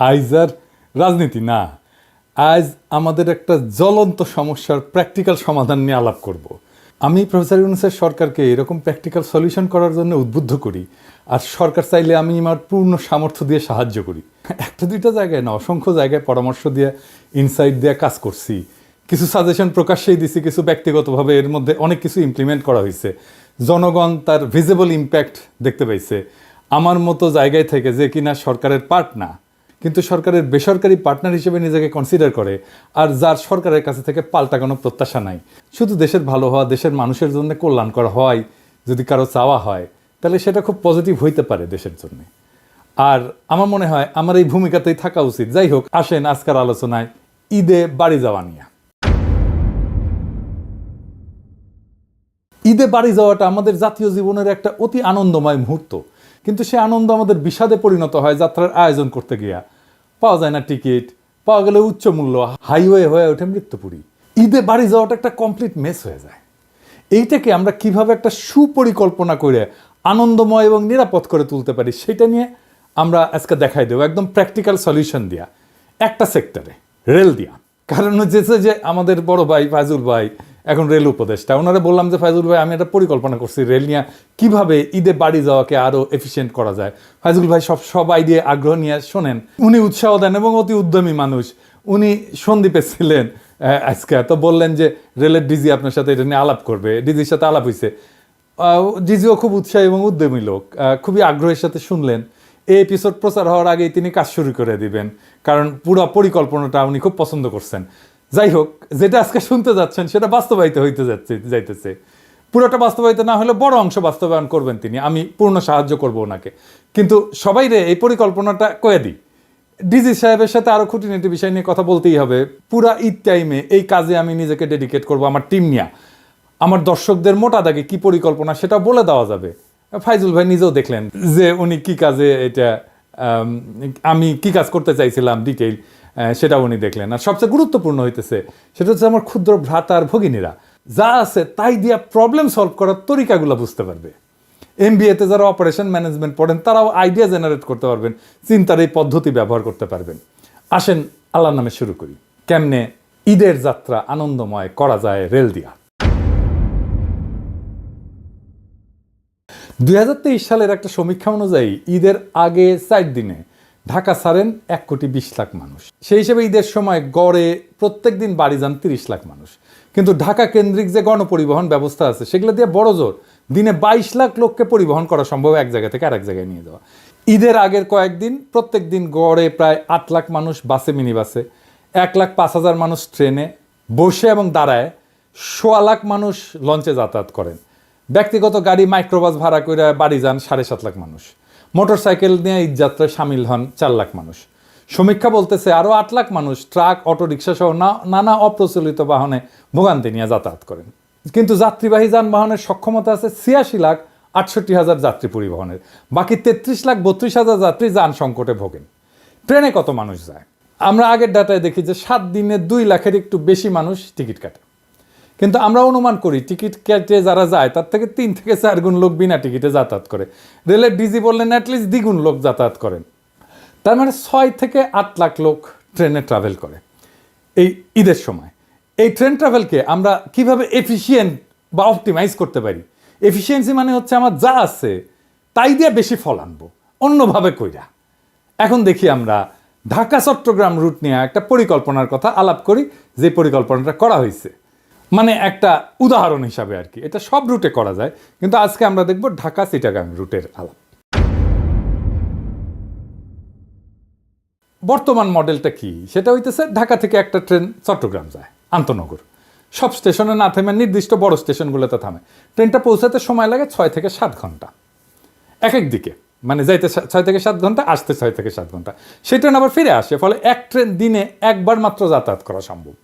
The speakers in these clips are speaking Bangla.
আইজ আর রাজনীতি না, আজ আমাদের একটা জ্বলন্ত সমস্যার প্র্যাকটিক্যাল সমাধান নিয়ে আলাপ করব। আমি প্রফেসর ইউনূসের সরকারকে এরকম প্র্যাকটিক্যাল সলিউশন করার জন্য উদ্বুদ্ধ করি, আর সরকার চাইলে আমি আমার পূর্ণ সামর্থ্য দিয়ে সাহায্য করি। একটা দুইটা জায়গায় না, অসংখ্য জায়গায় পরামর্শ দিয়ে, ইনসাইট দিয়ে কাজ করছি, কিছু সাজেশন প্রকাশ্যেই দিছি, কিছু ব্যক্তিগতভাবে এর মধ্যে অনেক কিছু ইমপ্লিমেন্ট করা হয়েছে। জনগণ তার ভিজিবল ইম্প্যাক্ট দেখতে পাইছে। আমার মতো জায়গায় থেকে যে কিনা সরকারের পার্ট না, কিন্তু সরকারের বেসরকারি পার্টনার হিসেবে নিজেকে কনসিডার করে, আর যার সরকারের কাছে থেকে পাল্টা কোনো প্রত্যাশা নাই, শুধু দেশের ভালো হওয়া, দেশের মানুষের জন্য কল্যাণ করা হয় যদি কারো চাওয়া হয়, তাহলে সেটা খুব পজিটিভ হইতে পারে দেশের জন্য। আর আমার মনে হয় আমার এই ভূমিকাতেই থাকা উচিত। যাই হোক, আসেন আজকের আলোচনায় ঈদে বাড়ি যাওয়া নিয়ে। ঈদে বাড়ি যাওয়াটা আমাদের জাতীয় জীবনের একটা অতি আনন্দময় মুহূর্ত, কিন্তু সে আনন্দ আমাদের বিষাদে পরিণত হয় যাত্রার আয়োজন করতে গিয়া। পাওয়া যায় না টিকিট, পাওয়া গেলে উচ্চ মূল্য, হাইওয়ে হয়ে ওঠে মৃত্যুপুরী। ঈদে বাড়ি যাওয়াটা একটা কমপ্লিট মেস হয়ে যায়। এইটাকে আমরা কিভাবে একটা সুপরিকল্পনা করে আনন্দময় এবং নিরাপদ করে তুলতে পারি, সেটা নিয়ে আমরা আজকে দেখাই দেবো একদম প্র্যাকটিক্যাল সলিউশন দিয়া, একটা সেক্টরে, রেল দিয়া। কারণ হচ্ছে যে আমাদের বড় ভাই ফায়জুল ভাই এখন রেল উপদেষ্টা, ওনারা বললাম যে ফায়জুল ভাই আমি একটা পরিকল্পনা করছি রেল নিয়ে কিভাবে ঈদে বাড়ি যাওয়াকে আরও এফিসিয়েন্ট করা যায়। ফায়জুল ভাই সব আইডিয়া আগ্রহ নিয়ে শোনেন, উনি উৎসাহ দেন এবং অতি উদ্যমী মানুষ। উনি সন্দীপে ছিলেন আজকে, তো বললেন যে রেলের ডিজি আপনার সাথে এটা নিয়ে আলাপ করবে। ডিজির সাথে আলাপ হয়েছে, ডিজিও খুব উৎসাহী এবং উদ্যমী লোক, খুবই আগ্রহের সাথে শুনলেন। এই এপিসোড প্রচার হওয়ার আগেই তিনি কাজ শুরু করে দিবেন, কারণ পুরো পরিকল্পনাটা উনি খুব পছন্দ করছেন। যাই হোক, যেটা আজকে শুনতে যাচ্ছেন সেটা বাস্তবায়িত হইতে যাইতেছে। পুরোটা বাস্তবায়িত না হলে বড় অংশ বাস্তবায়ন করবেন তিনি, আমি পূর্ণ সাহায্য করব ওনাকে। কিন্তু সবাই রে এই পরিকল্পনাটা কয়ে দিই, ডিজি সাহেবের সাথে আরও খুঁটিনাটি বিষয় নিয়ে কথা বলতেই হবে। পুরা ঈদ টাইমে এই কাজে আমি নিজেকে ডেডিকেট করব আমার টিম নিয়ে। আমার দর্শকদের মোটা দাগে কী পরিকল্পনা সেটা বলে দেওয়া যাবে। ফাইজুল ভাই নিজেও দেখলেন যে উনি কি কাজে, এটা আমি কি কাজ করতে চাইছিলাম ডিটেইল, সেটা উনি দেখলেন। আর সবচেয়ে গুরুত্বপূর্ণ হইতেছে সেটা হচ্ছে আমার ক্ষুদ্র ভ্রাতা আর ভগিনীরা যা আছে তাই দিয়া প্রবলেম সলভ করার তরিকাগুলো বুঝতে পারবে। এমবিএতে যারা অপারেশন ম্যানেজমেন্ট পড়েন তারাও আইডিয়া জেনারেট করতে পারবেন, চিন্তার এই পদ্ধতি ব্যবহার করতে পারবেন। আসেন আল্লাহর নামে শুরু করি, কেমনে ঈদের যাত্রা আনন্দময় করা যায় রেল দিয়া। 2023 সালের একটা সমীক্ষা অনুযায়ী ঈদের আগে 4 দিনে ঢাকা ছাড়েন 1,20,00,000 মানুষ। সেই হিসেবে ঈদের সময় গড়ে প্রত্যেক দিন বাড়ি যান 30 লাখ মানুষ। কিন্তু ঢাকা কেন্দ্রিক যে গণপরিবহন ব্যবস্থা আছে সেগুলো দিয়ে বড় জোর দিনে 22 লাখ লোককে পরিবহন করা সম্ভব, এক জায়গা থেকে আরেক জায়গায় নিয়ে যাওয়া। ঈদের আগের কয়েকদিন প্রত্যেক দিন গড়ে প্রায় 8 লাখ মানুষ বাসে, মিনি বাসে, 1,05,000 মানুষ ট্রেনে বসে এবং দাঁড়ায়, 1.25 লাখ মানুষ লঞ্চে যাতায়াত করেন। ব্যক্তিগত গাড়ি মাইক্রোবাস ভাড়া করে বাড়ি যান 7.5 লাখ মানুষ। মোটর সাইকেল নিয়ে ঈদ যাত্রায় সামিল হন 4 লাখ মানুষ। সমীক্ষা বলতেছে আরও 8 লাখ মানুষ ট্রাক, অটোরিকশা সহ নানা অপ্রচলিত বাহনে ভোগান্তি নিয়ে যাতায়াত করেন। কিন্তু যাত্রীবাহী যানবাহনের সক্ষমতা আছে 86,68,000 যাত্রী পরিবহনের। বাকি 33,32,000 যাত্রী যান সংকটে ভোগেন। ট্রেনে কত মানুষ যায়? আমরা আগের ডাটায় দেখি যে 7 দিনে 2 লাখের একটু বেশি মানুষ টিকিট কাটে। কিন্তু আমরা অনুমান করি টিকিট কেটে যারা যায় তার থেকে 3 থেকে 4 গুণ লোক বিনা টিকিটে যাতায়াত করে। রেলের ডিজি বললেন অ্যাটলিস্ট দ্বিগুণ লোক যাতায়াত করেন। তার মানে 6 থেকে 8 লাখ লোক ট্রেনে ট্রাভেল করে এই ঈদের সময়। এই ট্রেন ট্রাভেলকে আমরা কিভাবে এফিসিয়েন্ট বা অপটিমাইজ করতে পারি? এফিসিয়েন্সি মানে হচ্ছে আমার যা আছে তাই দিয়ে বেশি ফল আনবো, অন্যভাবে কইরা। এখন দেখি আমরা ঢাকা চট্টগ্রাম রুট নিয়ে একটা পরিকল্পনার কথা আলাপ করি, যে পরিকল্পনাটা করা হয়েছে। মানে একটা উদাহরণ হিসাবে আর কি, এটা সব রুটে করা যায়, কিন্তু আজকে আমরা দেখব ঢাকা চিটাগাং রুটের আলাপ। বর্তমান মডেলটা কি? সেটা হইতেছে ঢাকা থেকে একটা ট্রেন চট্টগ্রাম যায় আন্তনগর, সব স্টেশনে না থেমে নির্দিষ্ট বড় স্টেশনগুলোতে থামে। ট্রেনটা পৌঁছাতে সময় লাগে 6 থেকে 7 ঘন্টা এক এক দিকে, মানে যাইতে 6 থেকে 7 ঘন্টা, আসতে 6 থেকে 7 ঘন্টা। সেই ট্রেন আবার ফিরে আসে, ফলে এক ট্রেন দিনে একবার মাত্র যাতায়াত করা সম্ভব।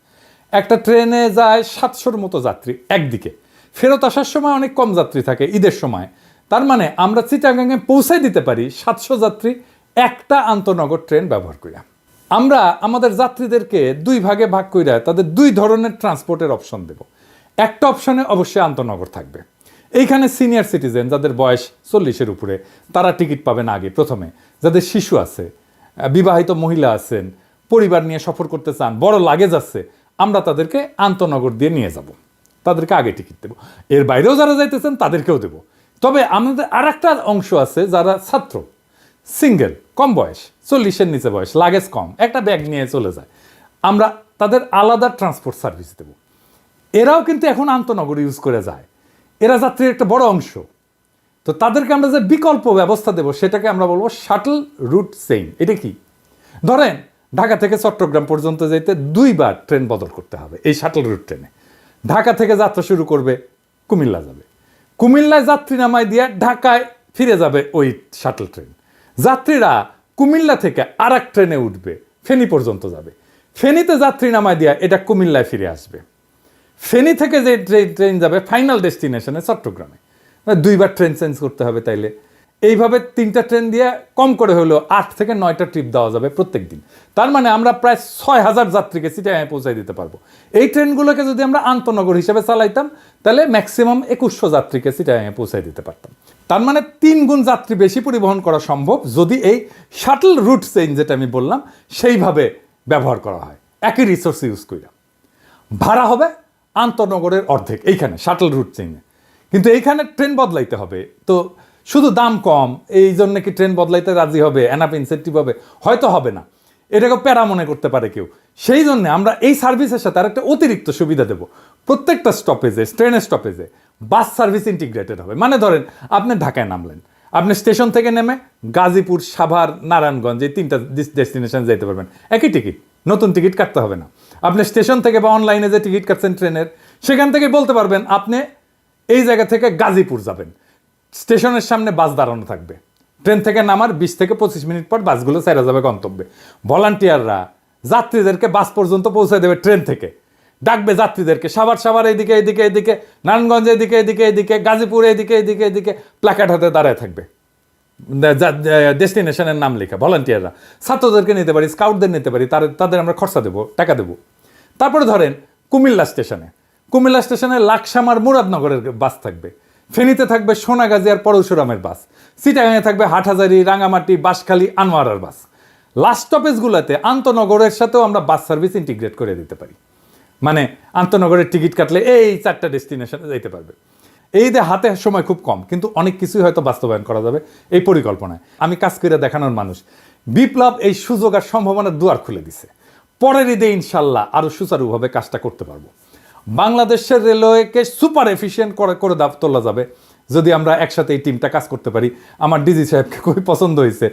একটা ট্রেনে যায় 700-র মতো যাত্রী একদিকে, ফেরত আসার সময় অনেক কম যাত্রী থাকে ঈদের সময়। তার মানে আমরা চিটাগাংয়ে পৌঁছাই দিতে পারি 700 যাত্রী একটা আন্তনগর ট্রেন ব্যবহার করিয়া। আমরা আমাদের যাত্রীদেরকে 2 ভাগে ভাগ কইরা তাদের 2 ধরনের ট্রান্সপোর্টের অপশন দেব। একটা অপশনে অবশ্যই আন্তনগর থাকবে। এইখানে সিনিয়র সিটিজেন যাদের বয়স 40-এর উপরে তারা টিকিট পাবেন আগে প্রথমে। যাদের শিশু আছে, বিবাহিত মহিলা আছেন, পরিবার নিয়ে সফর করতে চান, বড় লাগেজ আছে, আমরা তাদেরকে আন্তনগর দিয়ে নিয়ে যাব, তাদেরকে আগে টিকিট দেবো। এর বাইরেও যারা যাইতেছেন তাদেরকেও দেবো। তবে আমাদের আর একটা অংশ আছে যারা ছাত্র, সিঙ্গেল, কম বয়স, 40-এর নিচে বয়স, লাগেজ কম, একটা ব্যাগ নিয়ে চলে যায়, আমরা তাদের আলাদা ট্রান্সপোর্ট সার্ভিস দেব। এরাও কিন্তু এখন আন্তনগর ইউজ করে যায়, এরা যাত্রীর একটা বড় অংশ। তো তাদেরকে আমরা যে বিকল্প ব্যবস্থা দেব সেটাকে আমরা বলবো শাটল রুট চেইন। এটা কি? ধরেন ঢাকা থেকে চট্টগ্রাম পর্যন্ত যেতে 2 বার ট্রেন বদল করতে হবে এই শাটল রুট ট্রেনে। ঢাকা থেকে যাত্রা শুরু করবে, কুমিল্লা যাবে, কুমিল্লায় যাত্রী নামায় দিয়ে ঢাকায় ফিরে যাবে ওই শাটল ট্রেন। যাত্রীরা কুমিল্লা থেকে আর এক ট্রেনে উঠবে, ফেনী পর্যন্ত যাবে, ফেনীতে যাত্রী নামায় দিয়া এটা কুমিল্লায় ফিরে আসবে। ফেনী থেকে যে ট্রেন যাবে ফাইনাল ডেস্টিনেশনে চট্টগ্রামে, 2 বার ট্রেন চেঞ্জ করতে হবে। তাইলে এইভাবে 3টা ট্রেন দিয়ে কম করে হলেও 8 থেকে 9টা ট্রিপ দেওয়া যাবে প্রত্যেক দিন। তার মানে আমরা প্রায় 6000 যাত্রীকে চিটাগাঙে পৌঁছায় দিতে পারবো। এই ট্রেনগুলোকে যদি আমরা আন্তনগর হিসেবে চালাইতাম তাহলে ম্যাক্সিমাম 2100 যাত্রীকে চিটাগাঙে পৌঁছায় দিতে পারতাম। তার মানে 3 গুণ যাত্রী বেশি পরিবহন করা সম্ভব যদি এই শাটল রুট চেইন যেটা আমি বললাম সেইভাবে ব্যবহার করা হয়, একই রিসোর্স ইউজ করে। ভাড়া হবে আন্তনগরের অর্ধেক এইখানে শাটল রুট চেইনে, কিন্তু এইখানে ট্রেন বদলাইতে হবে। তো শুধু দাম কম এই জন্য কি ট্রেন বদলাইতে রাজি হবে, এনাফ ইনসেন্টিভ হবে? হয়তো হবে না, এটাকে প্যারা মনে করতে পারে কেউ। সেই জন্য আমরা এই সার্ভিসের সাথে আর একটা অতিরিক্ত সুবিধা দেব। প্রত্যেকটা স্টপেজে, ট্রেনের স্টপেজে বাস সার্ভিস ইন্টিগ্রেটেড হবে। মানে ধরেন আপনি ঢাকায় নামলেন, আপনি স্টেশন থেকে নেমে গাজীপুর, সাভার, নারায়ণগঞ্জ এই 3টা ডেস্টিনেশন যেতে পারবেন, একই টিকিট, নতুন টিকিট কাটতে হবে না। আপনি স্টেশন থেকে বা অনলাইনে যে টিকিট কাটছেন ট্রেনের, সেখান থেকে বলতে পারবেন আপনি এই জায়গা থেকে গাজীপুর যাবেন, স্টেশনের সামনে বাস দাঁড়ানো থাকবে, ট্রেন থেকে নামার 20 থেকে 25 মিনিট পর বাসগুলো ছেড়ে যাবে গন্তব্যে। ভলান্টিয়াররা যাত্রীদেরকে বাস পর্যন্ত পৌঁছে দেবে, ট্রেন থেকে ডাকবে যাত্রীদেরকে, সাভার এইদিকে এইদিকে এইদিকে, নারায়ণগঞ্জ এইদিকে এইদিকে এইদিকে, গাজীপুর এইদিকে এইদিকে এইদিকে, প্ল্যাকার্ড হাতে দাঁড়ায় থাকবে, ডেস্টিনেশনের নাম লেখা। ভলান্টিয়াররা ছাত্রদেরকে নিতে পারি, স্কাউটদের নিতে পারি, তাদের আমরা খরচা দেবো, টাকা দেবো। তারপরে ধরেন কুমিল্লা স্টেশনে লাকসামার মুরাদনগরের বাস থাকবে, ফেনীতে থাকবে সোনাগাজী আর পরশুরামের বাস, চিটাগাঙে থাকবে হাটহাজারী, রাঙামাটি, বাঁশখালী, আনোয়ারার বাস। লাস্ট স্টপেজগুলোতে আন্তনগরের সাথেও আমরা বাস সার্ভিস ইন্টিগ্রেট করে দিতে পারি। মানে আন্তনগরের টিকিট কাটলে এই 4টা ডেস্টিনেশনে যাইতে পারবে। এই যে হাতে সময় খুব কম, কিন্তু অনেক কিছুই হয়তো বাস্তবায়ন করা যাবে এই পরিকল্পনায়। আমি কাজ করে দেখানোর মানুষ। বিপ্লব এই সুযোগ আর সম্ভাবনার দুয়ার খুলে দিছে। পরের ঈদে ইনশাল্লাহ আরও সুচারুভাবে কাজটা করতে পারবো। বাংলাদেশের রেলওয়েকে সুপার এফিশিয়েন্ট করে তোলা যাবে যদি আমরা একসাথে এই টিমটা কাজ করতে পারি। আমার ডিজি সাহেবকে খুবই পছন্দ হয়েছে,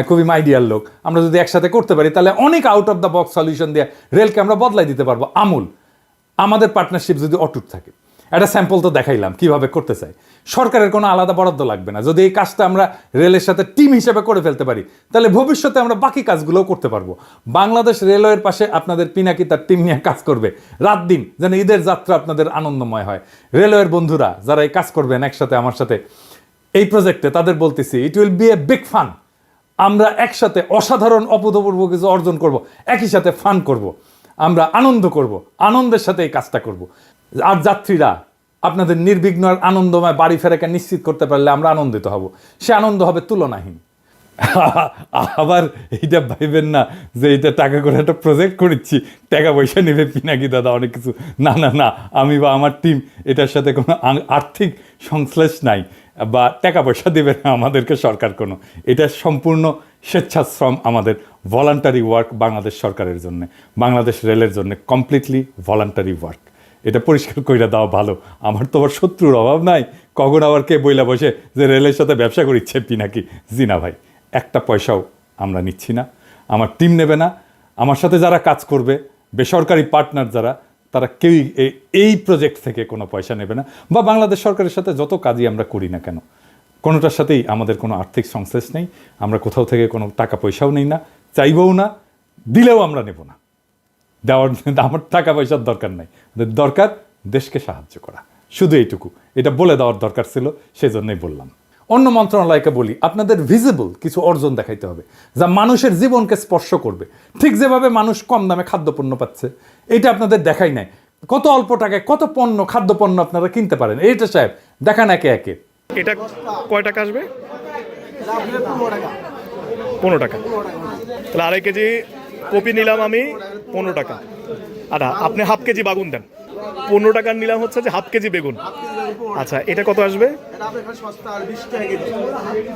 খুবই মাইডিয়ার লোক। আমরা যদি একসাথে করতে পারি তাহলে অনেক out of the box solution দিয়ে রেলকে আমরা বদলাই দিতে পারবো আমূল। আমাদের পার্টনারশিপ যদি অটুট থাকে, একটা স্যাম্পল তো দেখাইলাম কিভাবে করতে চাই। সরকারের কোনো আলাদা বরাদ্দ লাগবে না। যদি এই কাজটা আমরা রেলের সাথে টিম হিসেবে করে ফেলতে পারি তাহলে ভবিষ্যতে আমরা বাকি কাজগুলোও করতে পারবো। বাংলাদেশ রেলওয়ের পাশে আপনাদের পিনাকি তার টিম নিয়ে কাজ করবে রাত দিন, যেন ঈদের যাত্রা আপনাদের আনন্দময় হয়। রেলওয়ের বন্ধুরা যারা এই কাজ করবেন একসাথে আমার সাথে এই প্রজেক্টে, তাদের বলতেছি it will B a big fun. আমরা একসাথে অসাধারণ অভূতপূর্ব কিছু অর্জন করব, একই সাথে ফান করব, আমরা আনন্দ করব, আনন্দের সাথে এই কাজটা করব। আর যাত্রীরা আপনাদের নির্বিঘ্ন আর আনন্দময় বাড়ি ফেরাকে নিশ্চিত করতে পারলে আমরা আনন্দিত হব। সে আনন্দ হবে তুলনাহীন। আবার এইটা ভাইবেন না যে এটা টাকা করে একটা প্রজেক্ট করেছি, টাকা পয়সা নেবে পিনাকি দাদা অনেক কিছু। না না না, আমি বা আমার টিম এটার সাথে কোনো আর্থিক সংশ্লেষ নাই বা টাকা পয়সা দেবে না আমাদেরকে সরকার কোনো। এটা সম্পূর্ণ স্বেচ্ছাশ্রম, আমাদের ভলান্টারি ওয়ার্ক বাংলাদেশ সরকারের জন্য, বাংলাদেশ রেলের জন্য কমপ্লিটলি ভলান্টারি ওয়ার্ক। এটা পরিষ্কার কইরা দেওয়া ভালো। আমার তো আবার শত্রুর অভাব নাই, কখন আবার কে বইলা বসে যে রেলের সাথে ব্যবসা করিচ্ছে পিনাকি। জি না ভাই, একটা পয়সাও আমরা নিচ্ছি না, আমার টিম নেবে না। আমার সাথে যারা কাজ করবে বেসরকারি পার্টনার যারা, তারা কেউই এই প্রজেক্ট থেকে কোনো পয়সা নেবে না। বা বাংলাদেশ সরকারের সাথে যত কাজই আমরা করি না কেন, কোনোটার সাথেই আমাদের কোনো আর্থিক সংশ্লেষ নেই। আমরা কোথাও থেকে কোনো টাকা পয়সাও নেই না, চাইবও না, দিলেও আমরা নেব না। দেওয়ার আমার টাকা পয়সার দরকার নাই, দরকার দেশকে সাহায্য করা, শুধু এইটুকু। এটা বলে দেওয়ার দরকার ছিল, সেই জন্যই বললাম। অন্য মন্ত্রণালয়কে বলি, আপনাদের ভিজিবল কিছু অর্জন দেখাইতে হবে যা মানুষের জীবনকে স্পর্শ করবে। ঠিক যেভাবে মানুষ কম দামে খাদ্যপণ্য পাচ্ছে, এটা আপনাদের দেখাই নাই। কত অল্প টাকায় কত পণ্য, খাদ্যপণ্য আপনারা কিনতে পারেন, এইটা সাহেব দেখান একে একে। এটা কয় টাকা আসবে? 15 টাকা। তাহলে আড়াই কেজি কপি নিলাম আমি 15 টাকা। আচ্ছা আপনি হাফ কেজি বাগুন দেন। 15 টাকার নিলাম হচ্ছে যে হাফ কেজি বেগুন। আচ্ছা এটা কত আসবে?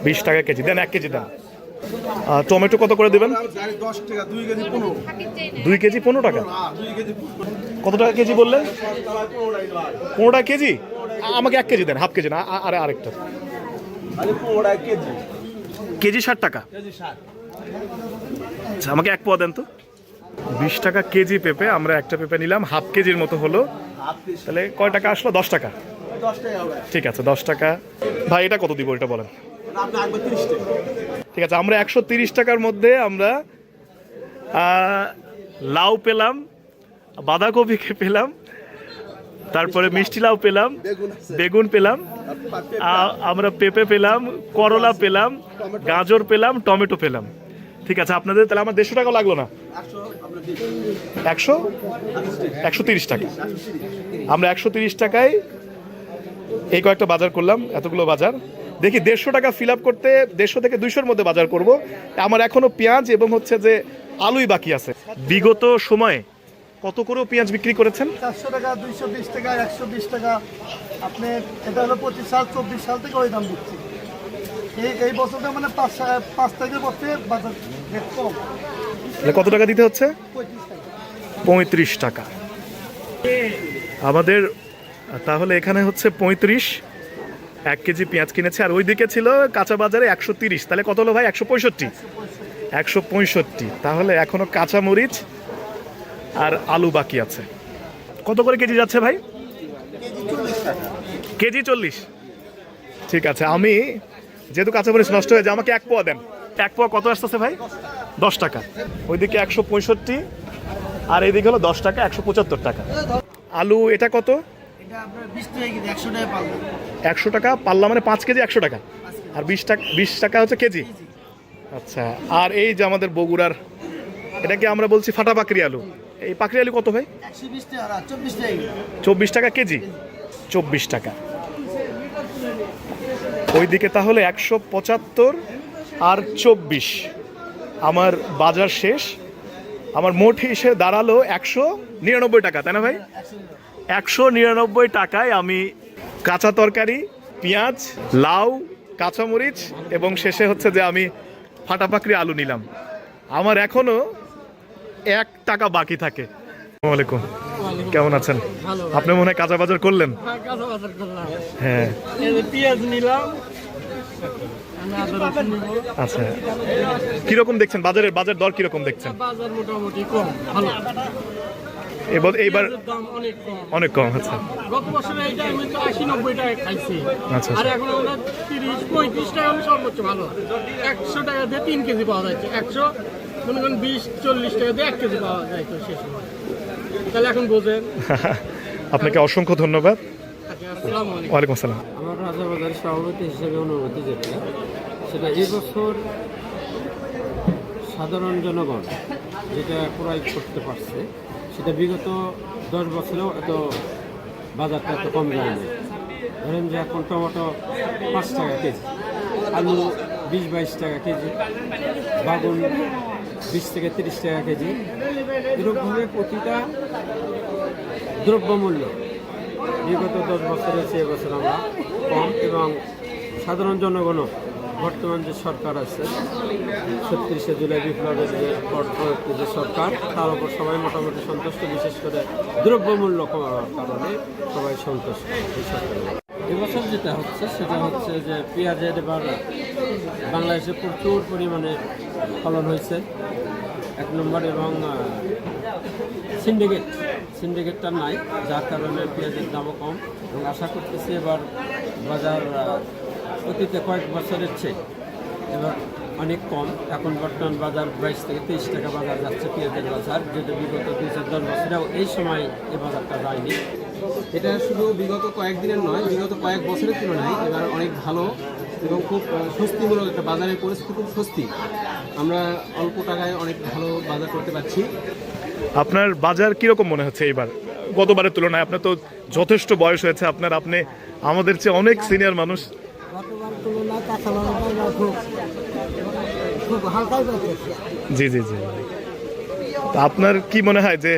20 টাকা কেজি দেন, 1 কেজি দেন। টমেটো কত করে দেবেন? 2 কেজি 15 টাকা। কত টাকা কেজি বললেন? 15 টাকা কেজি। আমাকে 1 কেজি দেন, হাফ কেজি না, আরে আরেকটা কেজি 60 টাকা। আচ্ছা আমাকে 1 পোয়া দেন তো। 20 টাকা কেজি পেঁপে, আমরা একটা পেঁপে নিলাম, হাফ কেজির মতো হলো। তাহলে কয় টাকা আসলো? 10 টাকা। ঠিক আছে 10 টাকা। ভাই এটা কত দিব এটা বলেন? ঠিক আছে আমরা 130 টাকার মধ্যে আমরা লাউ পেলাম, বাঁধাকপিকে পেলাম, তারপরে মিষ্টি লাউ পেলাম, বেগুন পেলাম, আমরা পেঁপে পেলাম, করলা পেলাম, গাজর পেলাম, টমেটো পেলাম। ঠিক আছে আপনাদের তাহলে আমার 150 টাকা লাগলো না? 130 টাকা। আমরা 130 টাকায় এই কয়েকটা বাজার করলাম, এতগুলো বাজার। দেখি 150 টাকা ফিল আপ করতে 150 থেকে 200-র মধ্যে বাজার করব। আমার এখনো পেঁয়াজ এবং হচ্ছে যে আলুই বাকি আছে। বিগত সময়ে কত করে পেঁয়াজ বিক্রি করেছেন? 400 টাকা, 220 টাকা, 120 টাকা। আপনি এটা হলো 25 সাল 24 সাল থেকে ওই দাম দিচ্ছি। এই বছরটা মানে 5 তারিখের পর থেকে বাজার রেট কম। কত টাকা দিতে হচ্ছে? 35 টাকা আমাদের। তাহলে এখানে হচ্ছে 35, 1 কেজি পেঁয়াজ কিনেছে। আর ওইদিকে ছিল কাঁচা বাজারে 130। তাহলে কত হলো ভাই? 165। তাহলে এখনো কাঁচা মরিচ আর আলু বাকি আছে। কত করে কেজি যাচ্ছে ভাই? কেজি 40। ঠিক আছে আমি যেহেতু কাঁচা মরিচ নষ্ট হয়ে যায় আমাকে 1 পোয়া দেন। 1 পোয়া কত আসতেছে ভাই? 10 টাকা। ওইদিকে 165 আর এইদিকে হলো 10 টাকা, 175 টাকা। আলু এটা কত? এটা আপনার 20 টাকা কেজি, 100 টাকা পাল্লা। 100 টাকা পাল্লা মানে 5 কেজি 100 টাকা। আর 20 টাকা হচ্ছে কেজি। আচ্ছা আর এই যে আমাদের বগুড়ার এটাকে আমরা বলছি ফাটা পাকড়ি আলু। এই পাকড়ি আলু কত ভাই? 120 টাকা, 24 টাকা। 24 টাকা কেজি। 24 টাকা। ওইদিকে তাহলে 175 আর 24। আমার বাজার শেষ। আমার মোট হিসেবে দাঁড়ালো 199 টাকা, তাই না ভাই? 199 টাকায় আমি কাঁচা তরকারি, পেঁয়াজ, লাউ, কাঁচামরিচ এবং শেষে হচ্ছে যে আমি ফাটাপাকড়ি আলু নিলাম। আমার এখনো 1 টাকা বাকি থাকে। আসসালামু আলাইকুম, কেমন আছেন? আপনি মনে হয় কাঁচা বাজার করলেন? হ্যাঁ পেঁয়াজ নিলাম। আচ্ছা কিরকম দেখছেন বাজার দর কিরকম দেখছেন? বাজার মোটামুটি কম, ভালো। এইবার দাম অনেক কম। আচ্ছা গত বছরে এই টাইমে তো 80-90 টাকা খাইছি। আচ্ছা আর এখন আমরা 30-35 টাকা আমি সর্বোচ্চ ভালো। 100 টাকা দিয়ে 3 কেজি পাওয়া যাচ্ছে। 100 মনে করেন 20-40 টাকা দিয়ে 1 কেজি পাওয়া যায় তো শেষ। তাহলে এখন বোঝেন। আপনাকে অসংখ্য ধন্যবাদ। আসসালামু আলাইকুম। ওয়ালাইকুম আসসালাম। আমার রাজাবাজারের সভাপতি হিসেবে অনুভূতি যেটা সেটা এবছর সাধারণ জনগণ যেটা ক্রয় করতে পারছে সেটা বিগত 10 বছরেও এত বাজারটা এত কম যায়নি। ধরেন যে এখন টমেটো 5 টাকা কেজি, আলু 20-22 টাকা কেজি, বাগুন 20 থেকে 30 টাকা কেজি। এরকমভাবে প্রতিটা দ্রব্যমূল্য বিগত 10 বছরের চেয়ে এবছর আমরা কম। এবং সাধারণ জনগণও বর্তমান যে সরকার আছে 36শে জুলাই বিপ্লবের যে পরবর্তী যে সরকার তার উপর সবাই মোটামুটি সন্তুষ্ট। বিশেষ করে দ্রব্যমূল্য কমার কারণে সবাই সন্তুষ্ট এই সরকারের। এবছর যেটা হচ্ছে সেটা হচ্ছে যে পেঁয়াজের এবার বাংলাদেশে প্রচুর পরিমাণে ফলন হয়েছে 1 নম্বর। এবং সিন্ডিকেটটা নাই, যার কারণে পেঁয়াজের দামও কম। এবং আশা করতেছি এবার বাজার অতীতে কয়েক বছরের চেয়ে এবার অনেক কম। এখন বর্তমান বাজার 22 থেকে 23 টাকা বাজার যাচ্ছে পেঁয়াজের বাজার, যেটা বিগত 2-10 বছরেও এই সময় এই বাজারটা যায়নি। এটা শুধু বিগত কয়েকদিনের নয়, বিগত কয়েক বছরের তুলনায় এবার অনেক ভালো এবং খুব স্বস্তিমূলক একটা বাজারের পরিস্থিতি, খুব স্বস্তি। আমরা অল্প টাকায় অনেক ভালো বাজার করতে পারছি। আপনার বাজার কিরকম মনে হচ্ছে এইবার গতবারের তুলনায়? আপনার তো যথেষ্ট বয়স হয়েছে আপনার, আপনি আমাদের চেয়ে অনেক সিনিয়র মানুষ। গতবার তুলনায় কাঁচা বাজার খুব খুব হালকাই পাইতেছি। জি জি জি। তা আপনার কি মনে হয় যে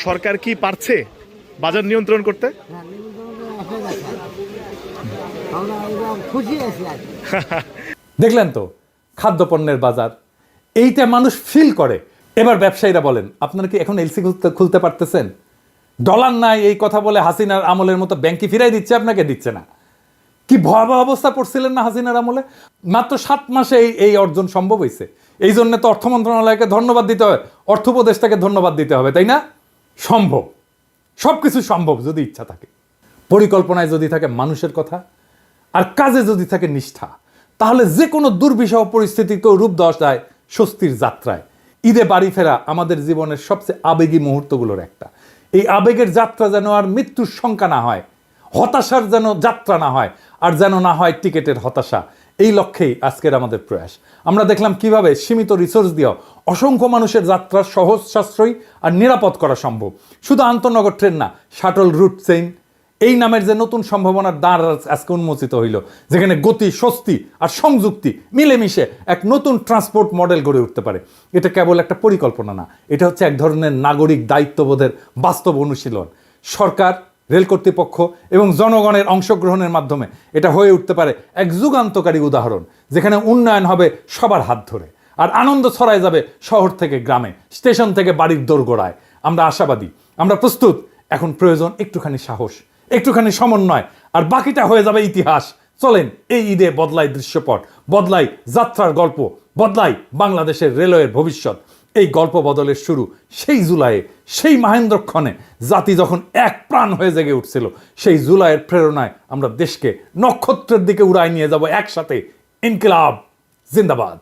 সরকার কি পারছে বাজার নিয়ন্ত্রণ করতে? হ্যাঁ, নিয়ন্ত্রণে এসে গেছে। আমরা এবার খুশি আছি আর কি। দেখলেন তো খাদ্যপণ্যের বাজার, এইটা মানুষ ফিল করে। এবার ব্যবসায়ীরা বলেন, আপনারা কি এখন এলসি খুলতে পারতেছেন? ডলার নাই এই কথা বলে হাসিনার আমলের মতো ব্যাংকে ফিরাই দিচ্ছে, আপনাকে দিচ্ছে না। কি ভয়াবহ অবস্থা পড়ছিলেন না হাসিনার আমলে? মাত্র 7 মাসে এই অর্জন সম্ভব হয়েছে। এই জন্য তো অর্থ মন্ত্রণালয়কে ধন্যবাদ দিতে হবে, অর্থ উপদেষ্টাকে ধন্যবাদ দিতে হবে, তাই না? সম্ভব, সবকিছু সম্ভব যদি ইচ্ছা থাকে, পরিকল্পনায় যদি থাকে মানুষের কথা, আর কাজে যদি থাকে নিষ্ঠা, তাহলে যে কোনো দুর্বিষহ পরিস্থিতিকেও রূপ দেওয়া যায় স্বস্তির যাত্রায়। ঈদে বাড়ি ফেরা আমাদের জীবনের সবচেয়ে আবেগী মুহূর্তগুলোর একটা। এই আবেগের যাত্রা যেন আর মৃত্যুর শঙ্কা না হয়, হতাশার যেন যাত্রা না হয়, আর যেন না হয় টিকেটের হতাশা। এই লক্ষ্যেই আজকের আমাদের প্রয়াস। আমরা দেখলাম কিভাবে সীমিত রিসোর্স দিয়েও অসংখ্য মানুষের যাত্রা সহজ, সাশ্রয়ী আর নিরাপদ করা সম্ভব। শুধু আন্তনগর ট্রেন না, শাটল রুট চেইন এই নামের যে নতুন সম্ভাবনার দ্বার আজকে উন্মোচিত হইল, যেখানে গতি, স্বস্তি আর সংযুক্তি মিলেমিশে এক নতুন ট্রান্সপোর্ট মডেল গড়ে উঠতে পারে। এটা কেবল একটা পরিকল্পনা না, এটা হচ্ছে এক ধরনের নাগরিক দায়িত্ববোধের বাস্তব অনুশীলন। সরকার, রেল কর্তৃপক্ষ এবং জনগণের অংশগ্রহণের মাধ্যমে এটা হয়ে উঠতে পারে এক যুগান্তকারী উদাহরণ, যেখানে উন্নয়ন হবে সবার হাত ধরে, আর আনন্দ ছড়ায় যাবে শহর থেকে গ্রামে, স্টেশন থেকে বাড়ির দোরগোড়ায়। আমরা আশাবাদী, আমরা প্রস্তুত। এখন প্রয়োজন একটুখানি সাহস, একটুখানি সমন্বয়, আর বাকিটা হয়ে যাবে ইতিহাস। চলেন এই ঈদে বদলাই দৃশ্যপট, বদলাই যাত্রার গল্প, বদলাই বাংলাদেশের রেলওয়ের ভবিষ্যৎ। এই গল্প বদলের শুরু সেই জুলাইয়ে, সেই মাহেন্দ্রক্ষণে জাতি যখন এক প্রাণ হয়ে জেগে উঠছিল। সেই জুলাইয়ের প্রেরণায় আমরা দেশকে নক্ষত্রের দিকে উড়ায় নিয়ে যাব একসাথে। ইনকিলাব জিন্দাবাদ।